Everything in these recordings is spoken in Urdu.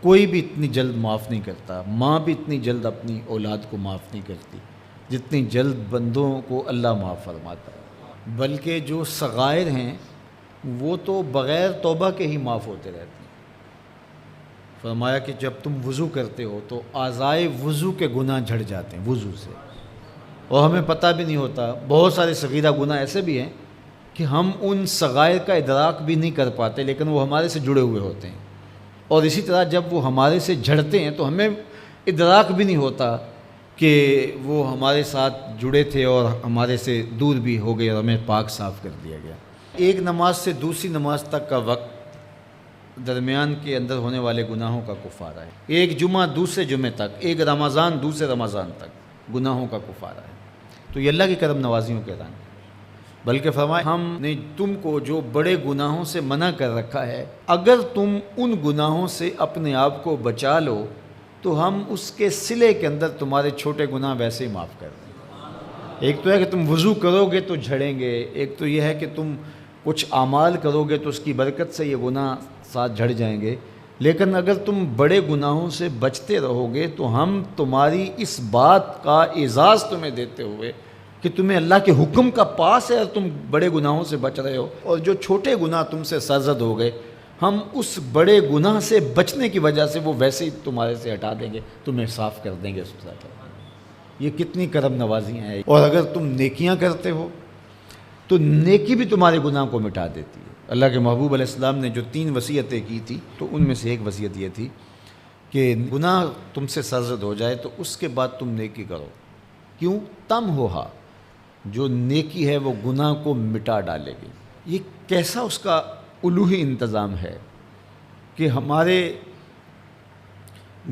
کوئی بھی اتنی جلد معاف نہیں کرتا، ماں بھی اتنی جلد اپنی اولاد کو معاف نہیں کرتی جتنی جلد بندوں کو اللہ معاف فرماتا ہے۔ بلکہ جو صغائر ہیں وہ تو بغیر توبہ کے ہی معاف ہوتے رہتے ہیں۔ فرمایا کہ جب تم وضو کرتے ہو تو اعضائے وضو کے گناہ جھڑ جاتے ہیں وضو سے، اور ہمیں پتہ بھی نہیں ہوتا۔ بہت سارے صغیرہ گناہ ایسے بھی ہیں کہ ہم ان صغائر کا ادراک بھی نہیں کر پاتے، لیکن وہ ہمارے سے جڑے ہوئے ہوتے ہیں، اور اسی طرح جب وہ ہمارے سے جھڑتے ہیں تو ہمیں ادراک بھی نہیں ہوتا کہ وہ ہمارے ساتھ جڑے تھے اور ہمارے سے دور بھی ہو گئے اور ہمیں پاک صاف کر دیا گیا۔ ایک نماز سے دوسری نماز تک کا وقت درمیان کے اندر ہونے والے گناہوں کا کفارہ ہے۔ ایک جمعہ دوسرے جمعے تک، ایک رمضان دوسرے رمضان تک گناہوں کا کفارہ ہے۔ تو یہ اللہ کی کرم نوازیوں کے رنگ ہے۔ بلکہ فرمایا ہم نے تم کو جو بڑے گناہوں سے منع کر رکھا ہے، اگر تم ان گناہوں سے اپنے آپ کو بچا لو تو ہم اس کے صلے کے اندر تمہارے چھوٹے گناہ ویسے ہی معاف کر دیں۔ ایک تو ہے کہ تم وضو کرو گے تو جھڑیں گے، ایک تو یہ ہے کہ تم کچھ اعمال کرو گے تو اس کی برکت سے یہ گناہ ساتھ جھڑ جائیں گے، لیکن اگر تم بڑے گناہوں سے بچتے رہو گے تو ہم تمہاری اس بات کا اعزاز تمہیں دیتے ہوئے کہ تمہیں اللہ کے حکم کا پاس ہے اور تم بڑے گناہوں سے بچ رہے ہو، اور جو چھوٹے گناہ تم سے سرزد ہو گئے ہم اس بڑے گناہ سے بچنے کی وجہ سے وہ ویسے ہی تمہارے سے ہٹا دیں گے، تمہیں صاف کر دیں گے اس طرح۔ یہ کتنی کرم نوازیاں ہیں۔ اور اگر تم نیکیاں کرتے ہو تو نیکی بھی تمہارے گناہ کو مٹا دیتی ہے۔ اللہ کے محبوب علیہ السلام نے جو 3 وصیتیں کی تھی تو ان میں سے ایک وصیت یہ تھی کہ گناہ تم سے سرزد ہو جائے تو اس کے بعد تم نیکی کرو۔ کیوں؟ تم ہوہا، جو نیکی ہے وہ گناہ کو مٹا ڈالے گی۔ یہ کیسا اس کا الوہی انتظام ہے کہ ہمارے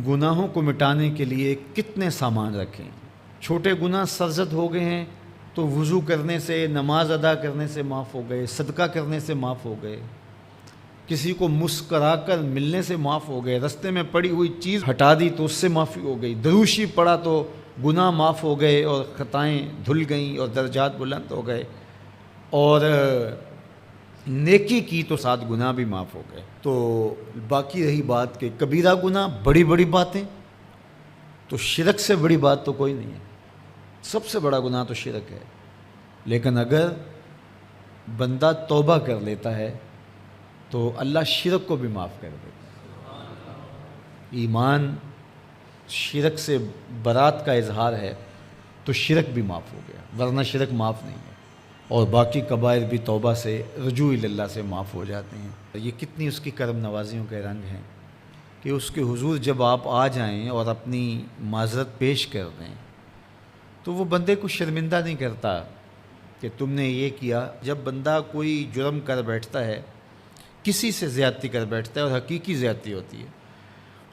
گناہوں کو مٹانے کے لیے کتنے سامان رکھیں۔ چھوٹے گناہ سرزد ہو گئے ہیں تو وضو کرنے سے، نماز ادا کرنے سے معاف ہو گئے، صدقہ کرنے سے معاف ہو گئے، کسی کو مسکرا کر ملنے سے معاف ہو گئے، رستے میں پڑی ہوئی چیز ہٹا دی تو اس سے معافی ہو گئی، دروشی پڑا تو گناہ معاف ہو گئے اور خطائیں دھل گئیں اور درجات بلند ہو گئے، اور نیکی کی تو ساتھ گناہ بھی معاف ہو گئے۔ تو باقی رہی بات کہ کبیرہ گناہ، بڑی بڑی باتیں، تو شرک سے بڑی بات تو کوئی نہیں ہے، سب سے بڑا گناہ تو شرک ہے، لیکن اگر بندہ توبہ کر لیتا ہے تو اللہ شرک کو بھی معاف کر دیتا ہے۔ ایمان شرک سے برات کا اظہار ہے تو شرک بھی معاف ہو گیا، ورنہ شرک معاف نہیں ہے، اور باقی کبائر بھی توبہ سے، رجوع اللہ سے معاف ہو جاتے ہیں۔ یہ کتنی اس کی کرم نوازیوں کے رنگ ہیں کہ اس کے حضور جب آپ آ جائیں اور اپنی معذرت پیش کر دیں تو وہ بندے کو شرمندہ نہیں کرتا کہ تم نے یہ کیا۔ جب بندہ کوئی جرم کر بیٹھتا ہے، کسی سے زیادتی کر بیٹھتا ہے اور حقیقی زیادتی ہوتی ہے،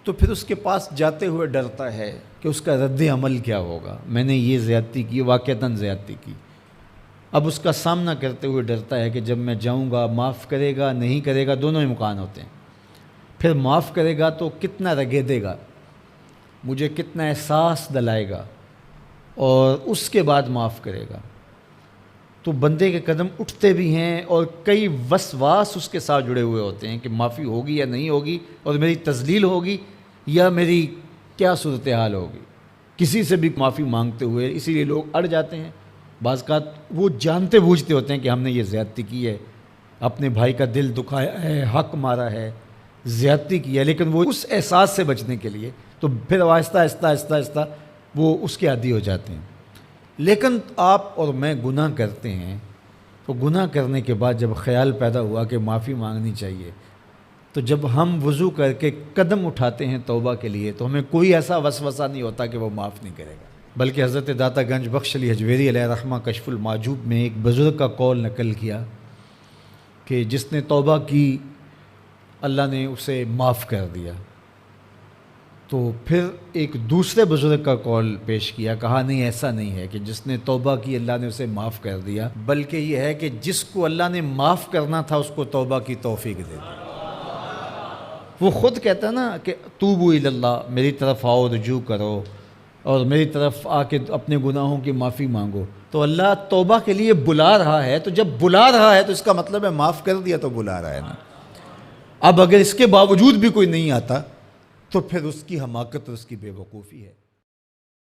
تو پھر اس کے پاس جاتے ہوئے ڈرتا ہے کہ اس کا رد عمل کیا ہوگا، میں نے یہ زیادتی کی، واقعتاً زیادتی کی۔ اب اس کا سامنا کرتے ہوئے ڈرتا ہے کہ جب میں جاؤں گا، معاف کرے گا نہیں کرے گا، دونوں امکان ہوتے ہیں۔ پھر معاف کرے گا تو کتنا رگے گا، مجھے کتنا احساس دلائے گا، اور اس کے بعد معاف کرے گا تو بندے کے قدم اٹھتے بھی ہیں، اور کئی وسواس اس کے ساتھ جڑے ہوئے ہوتے ہیں کہ معافی ہوگی یا نہیں ہوگی، اور میری تذلیل ہوگی یا میری کیا صورتحال ہوگی۔ کسی سے بھی معافی مانگتے ہوئے اسی لیے لوگ اڑ جاتے ہیں۔ بعض اوقات وہ جانتے بوجھتے ہوتے ہیں کہ ہم نے یہ زیادتی کی ہے، اپنے بھائی کا دل دکھایا ہے، حق مارا ہے، زیادتی کی ہے، لیکن وہ اس احساس سے بچنے کے لیے تو پھر آہستہ آہستہ آہستہ آہستہ وہ اس کے عادی ہو جاتے ہیں۔ لیکن آپ اور میں گناہ کرتے ہیں تو گناہ کرنے کے بعد جب خیال پیدا ہوا کہ معافی مانگنی چاہیے، تو جب ہم وضو کر کے قدم اٹھاتے ہیں توبہ کے لیے تو ہمیں کوئی ایسا وسوسہ نہیں ہوتا کہ وہ معاف نہیں کرے گا۔ بلکہ حضرت داتا گنج بخش علی حجویری علیہ رحمہ کشف المعجوب میں ایک بزرگ کا قول نقل کیا کہ جس نے توبہ کی اللہ نے اسے معاف کر دیا۔ تو پھر ایک دوسرے بزرگ کا قول پیش کیا، کہا نہیں ایسا نہیں ہے کہ جس نے توبہ کی اللہ نے اسے معاف کر دیا، بلکہ یہ ہے کہ جس کو اللہ نے معاف کرنا تھا اس کو توبہ کی توفیق دے دی۔ وہ خود کہتا ہے نا کہ توبوا الی اللہ، میری طرف آؤ، رجوع کرو اور میری طرف آ کے اپنے گناہوں کی معافی مانگو، تو اللہ توبہ کے لیے بلا رہا ہے۔ تو جب بلا رہا ہے تو اس کا مطلب ہے معاف کر دیا تو بلا رہا ہے نا۔ اب اگر اس کے باوجود بھی کوئی نہیں آتا تو پھر اس کی حماقت اور اس کی بے وقوفی ہے۔